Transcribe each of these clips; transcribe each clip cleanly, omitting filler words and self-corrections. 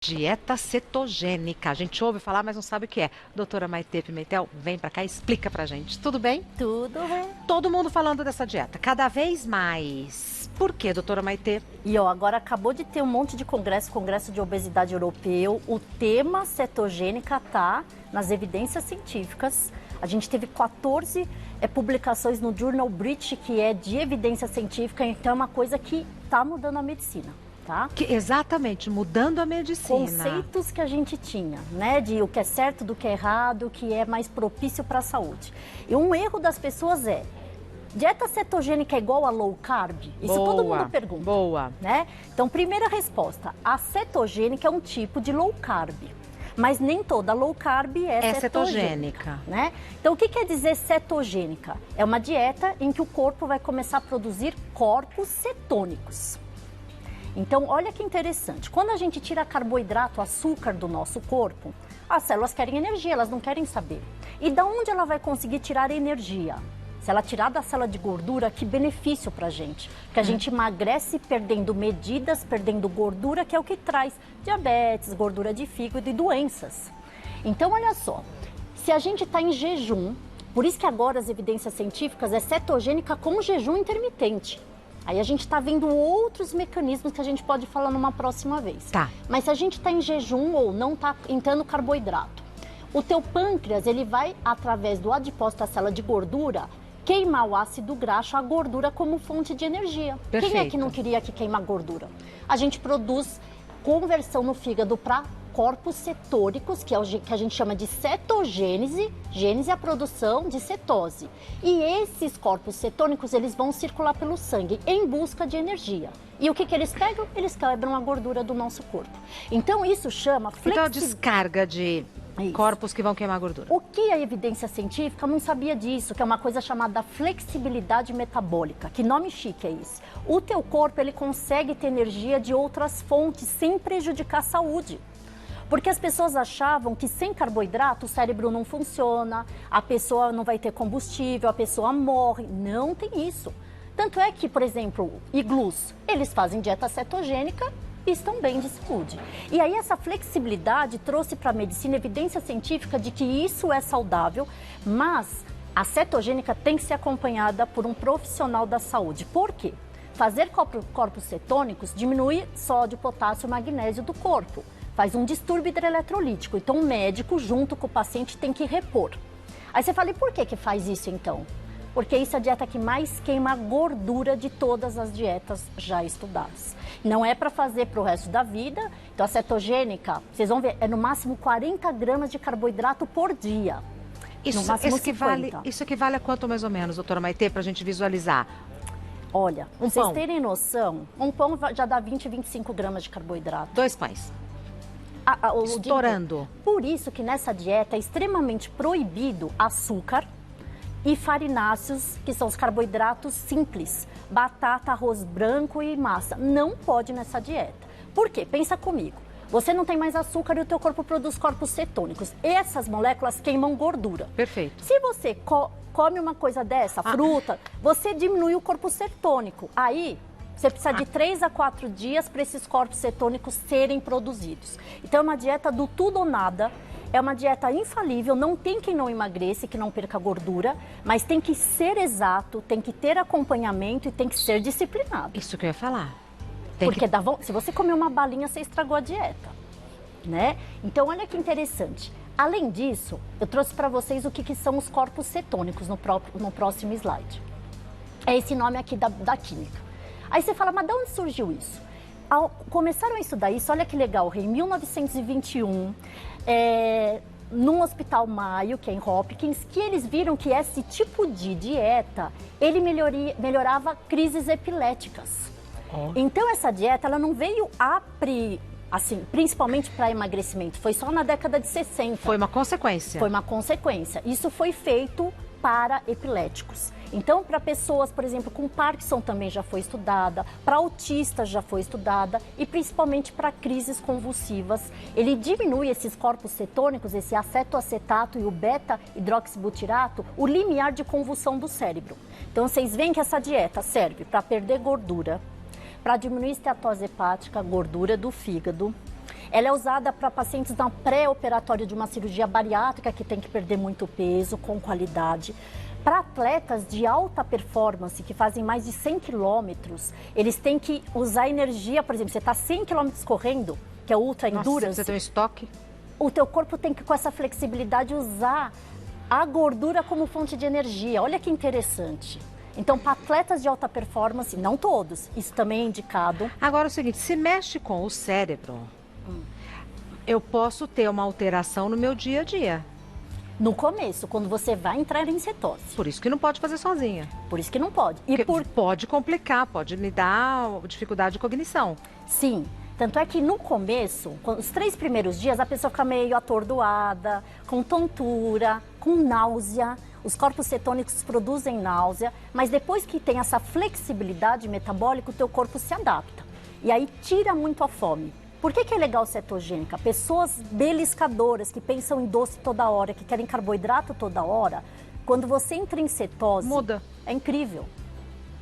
Dieta cetogênica. A gente ouve falar, mas não sabe o que é. Doutora Maitê Pimentel, vem pra cá e explica pra gente. Tudo bem? Tudo bem. Todo mundo falando dessa dieta, cada vez mais. Por quê, doutora Maitê? E agora acabou de ter um monte de congresso de obesidade europeu. O tema cetogênica tá nas evidências científicas. A gente teve 14 publicações no Journal British, que é de evidência científica, então é uma coisa que tá mudando a medicina. Tá? Exatamente, mudando a medicina. Conceitos que a gente tinha, né? De o que é certo, do que é errado, o que é mais propício para a saúde. E um erro das pessoas é, dieta cetogênica é igual a low carb? Isso todo mundo pergunta. Boa. Né? Então, primeira resposta, a cetogênica é um tipo de low carb. Mas nem toda low carb é cetogênica. Né? Então, o que quer dizer cetogênica? É uma dieta em que o corpo vai começar a produzir corpos cetônicos. Então, olha que interessante. Quando a gente tira carboidrato, açúcar do nosso corpo, as células querem energia, elas não querem saber. E da onde ela vai conseguir tirar energia? Se ela tirar da célula de gordura, que benefício pra gente. Porque a gente emagrece perdendo medidas, perdendo gordura, que é o que traz diabetes, gordura de fígado e doenças. Então, olha só. Se a gente está em jejum, por isso que agora as evidências científicas é cetogênica com jejum intermitente. Aí a gente está vendo outros mecanismos que a gente pode falar numa próxima vez. Tá. Mas se a gente está em jejum ou não está entrando carboidrato, o teu pâncreas, ele vai, através do adipócito, a célula de gordura, queimar o ácido graxo, a gordura como fonte de energia. Perfeito. Quem é que não queria que queima gordura? A gente produz conversão no fígado para corpos cetônicos, que é o que a gente chama de cetogênese. Gênese é a produção de cetose. E esses corpos cetônicos, eles vão circular pelo sangue em busca de energia. E o que eles pegam? Eles quebram a gordura do nosso corpo. Então, isso chama Então, a descarga de corpos que vão queimar gordura. O que a evidência científica não sabia disso, que é uma coisa chamada flexibilidade metabólica. Que nome chique é esse? O teu corpo, ele consegue ter energia de outras fontes sem prejudicar a saúde. Porque as pessoas achavam que sem carboidrato o cérebro não funciona, a pessoa não vai ter combustível, a pessoa morre. Não tem isso. Tanto é que, por exemplo, iglus, eles fazem dieta cetogênica e estão bem de saúde. E aí essa flexibilidade trouxe para a medicina evidência científica de que isso é saudável, mas a cetogênica tem que ser acompanhada por um profissional da saúde. Por quê? Fazer corpos cetônicos diminui sódio, potássio e magnésio do corpo. Faz um distúrbio hidroeletrolítico. Então, o médico, junto com o paciente, tem que repor. Aí você fala, e por que faz isso, então? Porque isso é a dieta que mais queima a gordura de todas as dietas já estudadas. Não é para fazer para o resto da vida. Então, a cetogênica, vocês vão ver, é no máximo 40 gramas de carboidrato por dia. Isso, no máximo isso equivale a quanto, mais ou menos, doutora Maitê, para a gente visualizar? Olha, pra vocês terem noção, um pão já dá 20, 25 gramas de carboidrato. 2 pães. Estourando. Por isso que nessa dieta é extremamente proibido açúcar e farináceos, que são os carboidratos simples. Batata, arroz branco e massa. Não pode nessa dieta. Por quê? Pensa comigo. Você não tem mais açúcar e o teu corpo produz corpos cetônicos. Essas moléculas queimam gordura. Perfeito. Se você come uma coisa dessa, fruta, você diminui o corpo cetônico. Aí você precisa de 3 a 4 dias para esses corpos cetônicos serem produzidos. Então, é uma dieta do tudo ou nada. É uma dieta infalível, não tem quem não emagreça, que não perca gordura, mas tem que ser exato, tem que ter acompanhamento e tem que ser disciplinado. Isso que eu ia falar. Porque se você comer uma balinha, você estragou a dieta, né? Então, olha que interessante. Além disso, eu trouxe para vocês o que são os corpos cetônicos no próximo slide. É esse nome aqui da química. Aí você fala, mas de onde surgiu isso? Começaram a estudar isso, olha que legal, em 1921, num hospital Mayo, que é em Hopkins, que eles viram que esse tipo de dieta, ele melhorava crises epiléticas. Então essa dieta, ela não veio assim, principalmente para emagrecimento, foi só na década de 60. Foi uma consequência. Foi uma consequência. Isso foi feito para epiléticos. Então, para pessoas, por exemplo, com Parkinson também já foi estudada, para autistas já foi estudada e principalmente para crises convulsivas. Ele diminui esses corpos cetônicos, esse acetoacetato e o beta-hidroxibutirato, o limiar de convulsão do cérebro. Então, vocês veem que essa dieta serve para perder gordura, para diminuir esteatose hepática, gordura do fígado, Ela é usada para pacientes na pré-operatória de uma cirurgia bariátrica que tem que perder muito peso, com qualidade. Para atletas de alta performance, que fazem mais de 100 quilômetros, eles têm que usar energia, por exemplo, você está 100 quilômetros correndo, que é ultra endurance. Você tem um estoque? O teu corpo tem que, com essa flexibilidade, usar a gordura como fonte de energia. Olha que interessante. Então, para atletas de alta performance, não todos, isso também é indicado. Agora, é o seguinte, se mexe com o cérebro, eu posso ter uma alteração no meu dia a dia. No começo, quando você vai entrar em cetose. Por isso que não pode fazer sozinha. Por isso que não pode. Pode complicar, pode me dar dificuldade de cognição. Sim. Tanto é que no começo, os 3 primeiros dias, a pessoa fica meio atordoada, com tontura, com náusea. Os corpos cetônicos produzem náusea, mas depois que tem essa flexibilidade metabólica, o teu corpo se adapta. E aí tira muito a fome. Por que é legal cetogênica? Pessoas beliscadoras, que pensam em doce toda hora, que querem carboidrato toda hora, quando você entra em cetose... Muda. É incrível.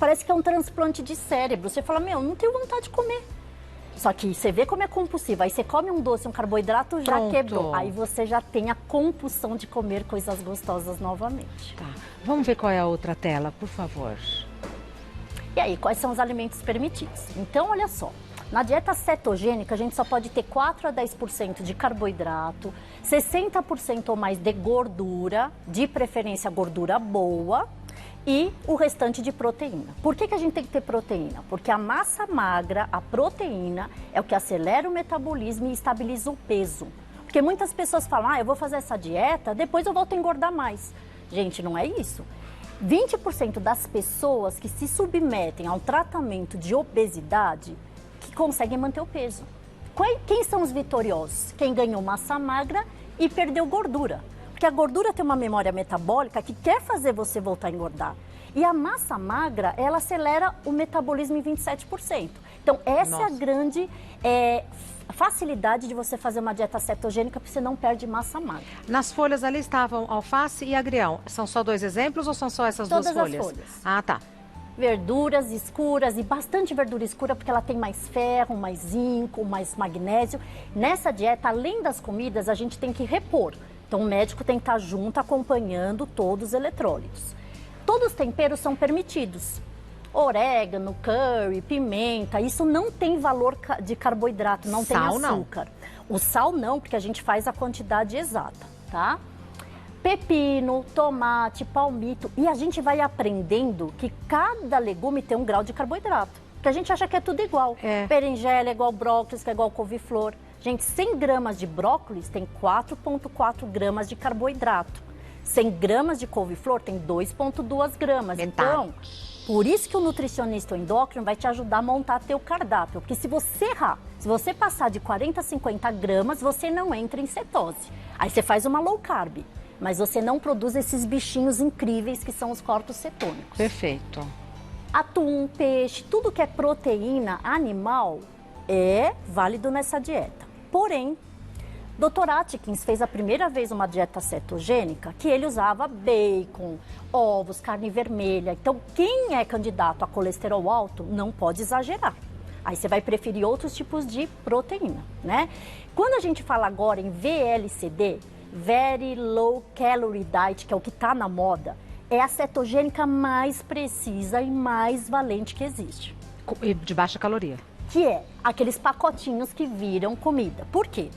Parece que é um transplante de cérebro. Você fala, meu, não tenho vontade de comer. Só que você vê como é compulsivo. Aí você come um doce, um carboidrato, já quebrou. Aí você já tem a compulsão de comer coisas gostosas novamente. Tá. Vamos ver qual é a outra tela, por favor. E aí, quais são os alimentos permitidos? Então, olha só. Na dieta cetogênica, a gente só pode ter 4 a 10% de carboidrato, 60% ou mais de gordura, de preferência gordura boa, e o restante de proteína. Por que a gente tem que ter proteína? Porque a massa magra, a proteína, é o que acelera o metabolismo e estabiliza o peso. Porque muitas pessoas falam, eu vou fazer essa dieta, depois eu volto a engordar mais. Gente, não é isso. 20% das pessoas que se submetem a um tratamento de obesidade que conseguem manter o peso. Quem são os vitoriosos? Quem ganhou massa magra e perdeu gordura. Porque a gordura tem uma memória metabólica que quer fazer você voltar a engordar. E a massa magra, ela acelera o metabolismo em 27%. Então, essa é a grande facilidade de você fazer uma dieta cetogênica, porque você não perde massa magra. Nas folhas ali estavam alface e agrião. São só 2 exemplos ou são só essas duas folhas? Todas as folhas. Ah, tá. Verduras escuras e bastante verdura escura porque ela tem mais ferro, mais zinco, mais magnésio. Nessa dieta, além das comidas, a gente tem que repor. Então o médico tem que estar junto acompanhando todos os eletrólitos. Todos os temperos são permitidos. Orégano, curry, pimenta, isso não tem valor de carboidrato, não tem açúcar. Não. O sal não, porque a gente faz a quantidade exata, tá? Pepino, tomate, palmito. E a gente vai aprendendo que cada legume tem um grau de carboidrato. Porque a gente acha que é tudo igual. Berinjela é igual brócolis, que é igual couve-flor. Gente, 100 gramas de brócolis tem 4,4 gramas de carboidrato. 100 gramas de couve-flor tem 2,2 gramas. Então, por isso que o nutricionista endócrino vai te ajudar a montar teu cardápio. Porque se você errar, se você passar de 40 a 50 gramas, você não entra em cetose. Aí você faz uma low carb. Mas você não produz esses bichinhos incríveis que são os corpos cetônicos. Perfeito. Atum, peixe, tudo que é proteína animal é válido nessa dieta. Porém, Dr. Atkins fez a primeira vez uma dieta cetogênica que ele usava bacon, ovos, carne vermelha. Então, quem é candidato a colesterol alto não pode exagerar. Aí você vai preferir outros tipos de proteína, né? Quando a gente fala agora em VLCD, Very Low Calorie Diet, que é o que está na moda, é a cetogênica mais precisa e mais valente que existe. E de baixa caloria. Que é aqueles pacotinhos que viram comida. Por quê?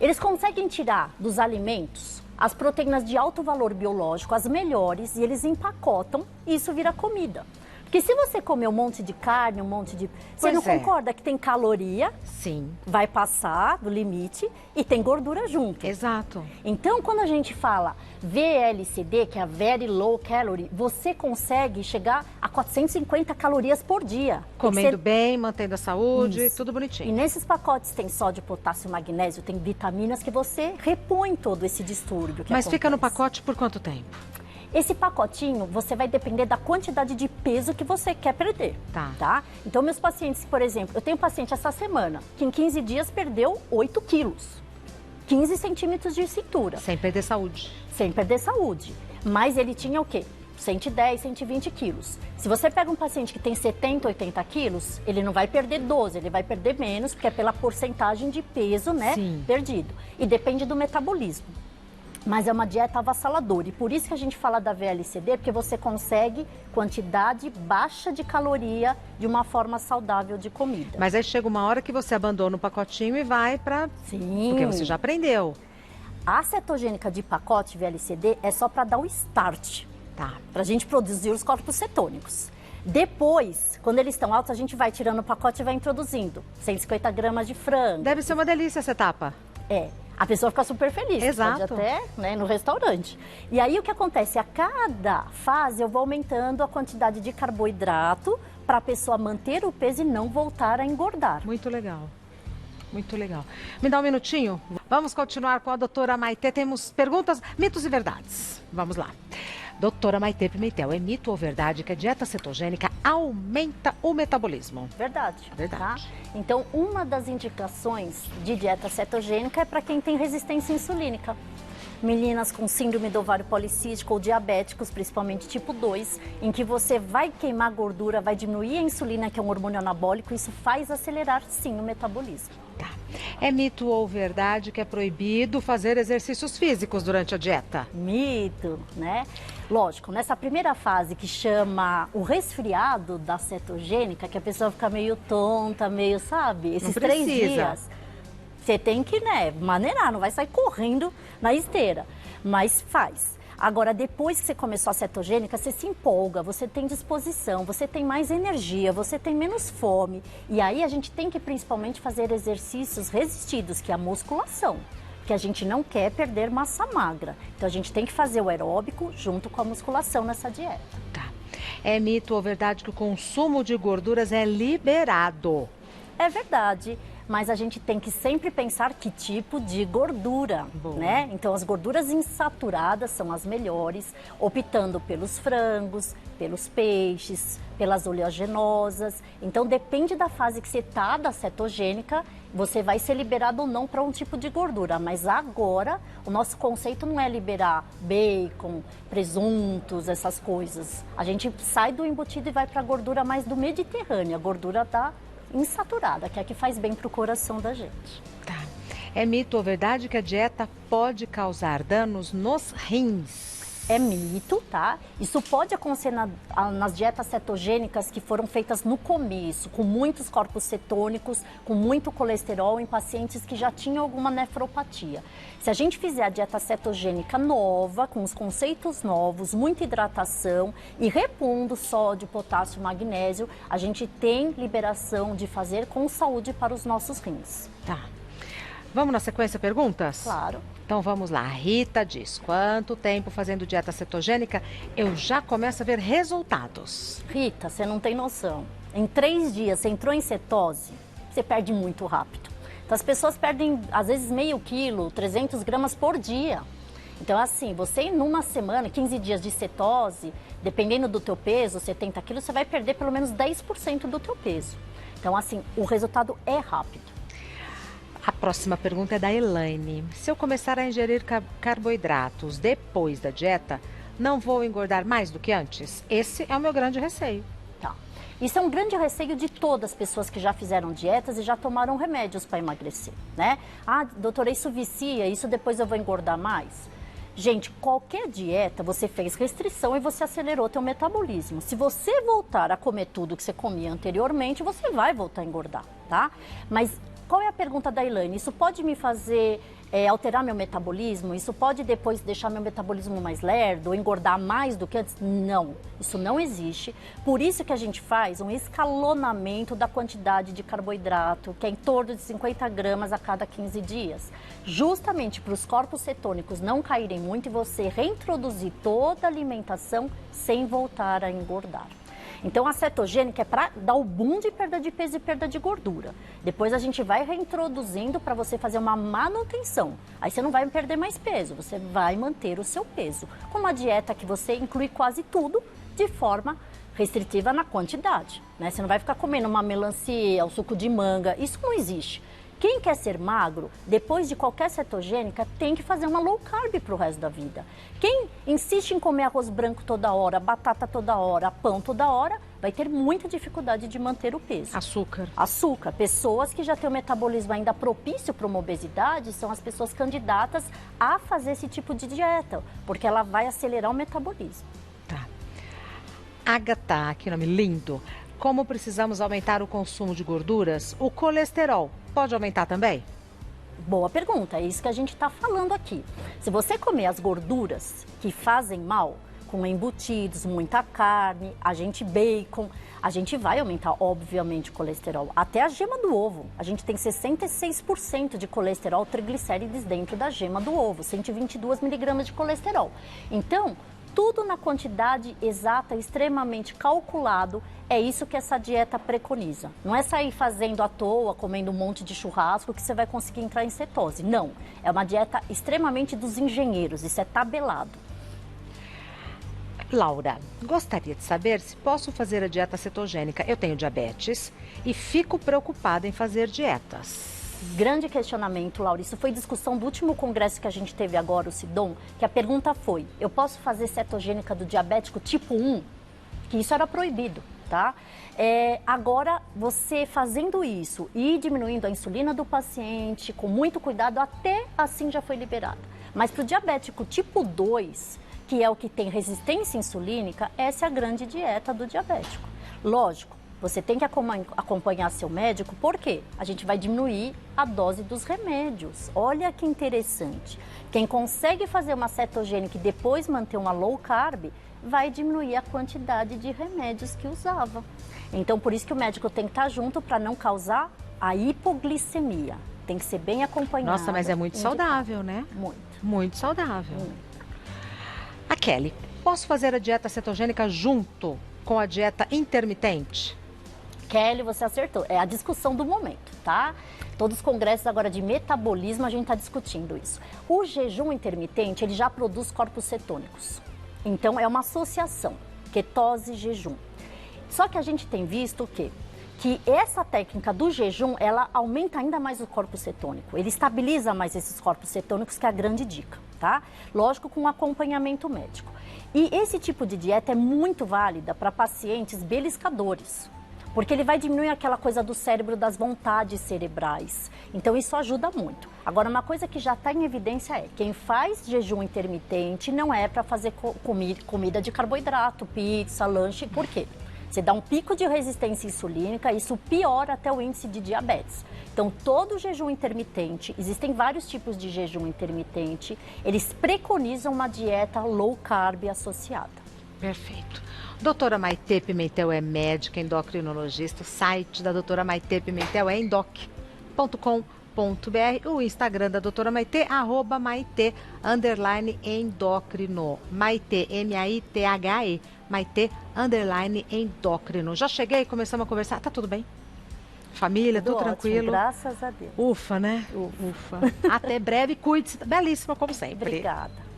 Eles conseguem tirar dos alimentos as proteínas de alto valor biológico, as melhores, e eles empacotam e isso vira comida. Porque se você comer um monte de carne, um monte de... Você não concorda que tem caloria? Sim. Vai passar do limite e tem gordura junto. Exato. Então, quando a gente fala VLCD, que é a Very Low Calorie, você consegue chegar a 450 calorias por dia. Comendo bem, mantendo a saúde, Isso. tudo bonitinho. E nesses pacotes tem sódio, potássio, magnésio, tem vitaminas que você repõe todo esse distúrbio que Mas acontece. fica no pacote por quanto tempo? Esse pacotinho, você vai depender da quantidade de peso que você quer perder, tá? Então, meus pacientes, por exemplo, eu tenho um paciente essa semana que em 15 dias perdeu 8 quilos, 15 centímetros de cintura. Sem perder saúde. Sem perder saúde. Mas ele tinha o quê? 110, 120 quilos. Se você pega um paciente que tem 70, 80 quilos, ele não vai perder 12, ele vai perder menos, porque é pela porcentagem de peso, né, perdido. E depende do metabolismo. Mas é uma dieta avassaladora. E por isso que a gente fala da VLCD, porque você consegue quantidade baixa de caloria de uma forma saudável de comida. Mas aí chega uma hora que você abandona o pacotinho e vai para... Sim. Porque você já aprendeu. A cetogênica de pacote VLCD é só para dar o start. Tá. Para a gente produzir os corpos cetônicos. Depois, quando eles estão altos, a gente vai tirando o pacote e vai introduzindo. 150 gramas de frango. Deve ser uma delícia essa etapa. É. A pessoa fica super feliz. Exato. Pode até, né, no restaurante. E aí o que acontece? A cada fase eu vou aumentando a quantidade de carboidrato para a pessoa manter o peso e não voltar a engordar. Muito legal. Muito legal. Me dá um minutinho? Vamos continuar com a doutora Maitê. Temos perguntas, mitos e verdades. Vamos lá. Doutora Maitê Pimentel, é mito ou verdade que a dieta cetogênica aumenta o metabolismo? Verdade. Verdade. Tá? Então, uma das indicações de dieta cetogênica é para quem tem resistência insulínica. Meninas com síndrome do ovário policístico ou diabéticos, principalmente tipo 2, em que você vai queimar gordura, vai diminuir a insulina, que é um hormônio anabólico, isso faz acelerar, sim, o metabolismo. Tá. É mito ou verdade que é proibido fazer exercícios físicos durante a dieta? Mito, né? Lógico, nessa primeira fase que chama o resfriado da cetogênica, que a pessoa fica meio tonta, meio, sabe? Esses 3 dias. Você tem que, né, maneirar, não vai sair correndo na esteira, mas faz. Agora, depois que você começou a cetogênica, você se empolga, você tem disposição, você tem mais energia, você tem menos fome. E aí a gente tem que principalmente fazer exercícios resistidos, que é a musculação, porque a gente não quer perder massa magra. Então a gente tem que fazer o aeróbico junto com a musculação nessa dieta. Tá. É mito ou verdade que o consumo de gorduras é liberado? É verdade. Mas a gente tem que sempre pensar que tipo de gordura, né? Então, as gorduras insaturadas são as melhores, optando pelos frangos, pelos peixes, pelas oleaginosas. Então, depende da fase que você está da cetogênica, você vai ser liberado ou não para um tipo de gordura. Mas agora, o nosso conceito não é liberar bacon, presuntos, essas coisas. A gente sai do embutido e vai para a gordura mais do Mediterrâneo, a gordura da insaturada, que é a que faz bem para o coração da gente. Tá. É mito ou verdade que a dieta pode causar danos nos rins? É mito, tá? Isso pode acontecer nas dietas cetogênicas que foram feitas no começo, com muitos corpos cetônicos, com muito colesterol em pacientes que já tinham alguma nefropatia. Se a gente fizer a dieta cetogênica nova, com os conceitos novos, muita hidratação e repondo sódio, potássio, magnésio, a gente tem liberação de fazer com saúde para os nossos rins. Tá. Vamos na sequência perguntas? Claro. Então vamos lá. Rita diz, quanto tempo fazendo dieta cetogênica eu já começo a ver resultados? Rita, você não tem noção. Em 3 dias, você entrou em cetose, você perde muito rápido. Então as pessoas perdem, às vezes, meio quilo, 300 gramas por dia. Então assim, você numa semana, 15 dias de cetose, dependendo do teu peso, 70 quilos, você vai perder pelo menos 10% do teu peso. Então assim, o resultado é rápido. A próxima pergunta é da Elaine. Se eu começar a ingerir carboidratos depois da dieta, não vou engordar mais do que antes? Esse é o meu grande receio. Tá. Isso é um grande receio de todas as pessoas que já fizeram dietas e já tomaram remédios para emagrecer, né? Ah, doutora, isso vicia, isso depois eu vou engordar mais? Gente, qualquer dieta, você fez restrição e você acelerou teu metabolismo. Se você voltar a comer tudo que você comia anteriormente, você vai voltar a engordar, tá? Mas qual é a pergunta da Elaine? Isso pode me fazer alterar meu metabolismo? Isso pode depois deixar meu metabolismo mais lerdo ou engordar mais do que antes? Não, isso não existe. Por isso que a gente faz um escalonamento da quantidade de carboidrato, que é em torno de 50 gramas a cada 15 dias. Justamente para os corpos cetônicos não caírem muito e você reintroduzir toda a alimentação sem voltar a engordar. Então, a cetogênica é para dar o boom de perda de peso e perda de gordura. Depois a gente vai reintroduzindo para você fazer uma manutenção. Aí você não vai perder mais peso, você vai manter o seu peso. Com uma dieta que você inclui quase tudo de forma restritiva na quantidade, né? Você não vai ficar comendo uma melancia, o suco de manga, isso não existe. Quem quer ser magro, depois de qualquer cetogênica, tem que fazer uma low carb para o resto da vida. Quem insiste em comer arroz branco toda hora, batata toda hora, pão toda hora, vai ter muita dificuldade de manter o peso. Açúcar. Açúcar. Pessoas que já têm o metabolismo ainda propício para uma obesidade são as pessoas candidatas a fazer esse tipo de dieta, porque ela vai acelerar o metabolismo. Tá. Agatha, que nome lindo. Como precisamos aumentar o consumo de gorduras, o colesterol pode aumentar também? Boa pergunta, é isso que a gente está falando aqui. Se você comer as gorduras que fazem mal, com embutidos, muita carne, bacon, a gente vai aumentar, obviamente, o colesterol. Até a gema do ovo. A gente tem 66% de colesterol triglicérides dentro da gema do ovo, 122 miligramas de colesterol. Então, tudo na quantidade exata, extremamente calculado, é isso que essa dieta preconiza. Não é sair fazendo à toa, comendo um monte de churrasco que você vai conseguir entrar em cetose. Não, é uma dieta extremamente dos engenheiros, isso é tabelado. Laura, gostaria de saber se posso fazer a dieta cetogênica. Eu tenho diabetes e fico preocupada em fazer dietas. Grande questionamento, Laura. Isso foi discussão do último congresso que a gente teve agora, o SIDOM, que a pergunta foi, eu posso fazer cetogênica do diabético tipo 1? Que isso era proibido, tá? Agora, você fazendo isso e diminuindo a insulina do paciente, com muito cuidado, até assim já foi liberada. Mas para o diabético tipo 2, que é o que tem resistência insulínica, essa é a grande dieta do diabético. Lógico, você tem que acompanhar seu médico, porque a gente vai diminuir a dose dos remédios. Olha que interessante. Quem consegue fazer uma cetogênica e depois manter uma low carb, vai diminuir a quantidade de remédios que usava. Então, por isso que o médico tem que estar junto para não causar a hipoglicemia. Tem que ser bem acompanhado. Nossa, mas é muito saudável, né? Muito. Muito saudável. A Kelly, posso fazer a dieta cetogênica junto com a dieta intermitente? Kelly, você acertou. É a discussão do momento, tá? Todos os congressos agora de metabolismo, a gente está discutindo isso. O jejum intermitente, ele já produz corpos cetônicos. Então, é uma associação, ketose e jejum. Só que a gente tem visto o quê? Que essa técnica do jejum, ela aumenta ainda mais o corpo cetônico. Ele estabiliza mais esses corpos cetônicos, que é a grande dica, tá? Lógico, com acompanhamento médico. E esse tipo de dieta é muito válida para pacientes beliscadores, porque ele vai diminuir aquela coisa do cérebro, das vontades cerebrais. Então, isso ajuda muito. Agora, uma coisa que já está em evidência é, quem faz jejum intermitente não é para fazer comida de carboidrato, pizza, lanche, por quê? Você dá um pico de resistência insulínica, isso piora até o índice de diabetes. Então, todo jejum intermitente, existem vários tipos de jejum intermitente, eles preconizam uma dieta low carb associada. Perfeito. Doutora Maitê Pimentel é médica endocrinologista. O site da doutora Maitê Pimentel é endoc.com.br. O Instagram da doutora Maitê, @Maitê_endocrino. Maitê, M-A-I-T-H-E. Maitê _endócrino. Já cheguei, começamos a conversar. Tá tudo bem? Família, tudo ótimo, tranquilo? graças a Deus. Ufa, né? Ufa. Até breve, cuide-se. Belíssima, como sempre. Obrigada.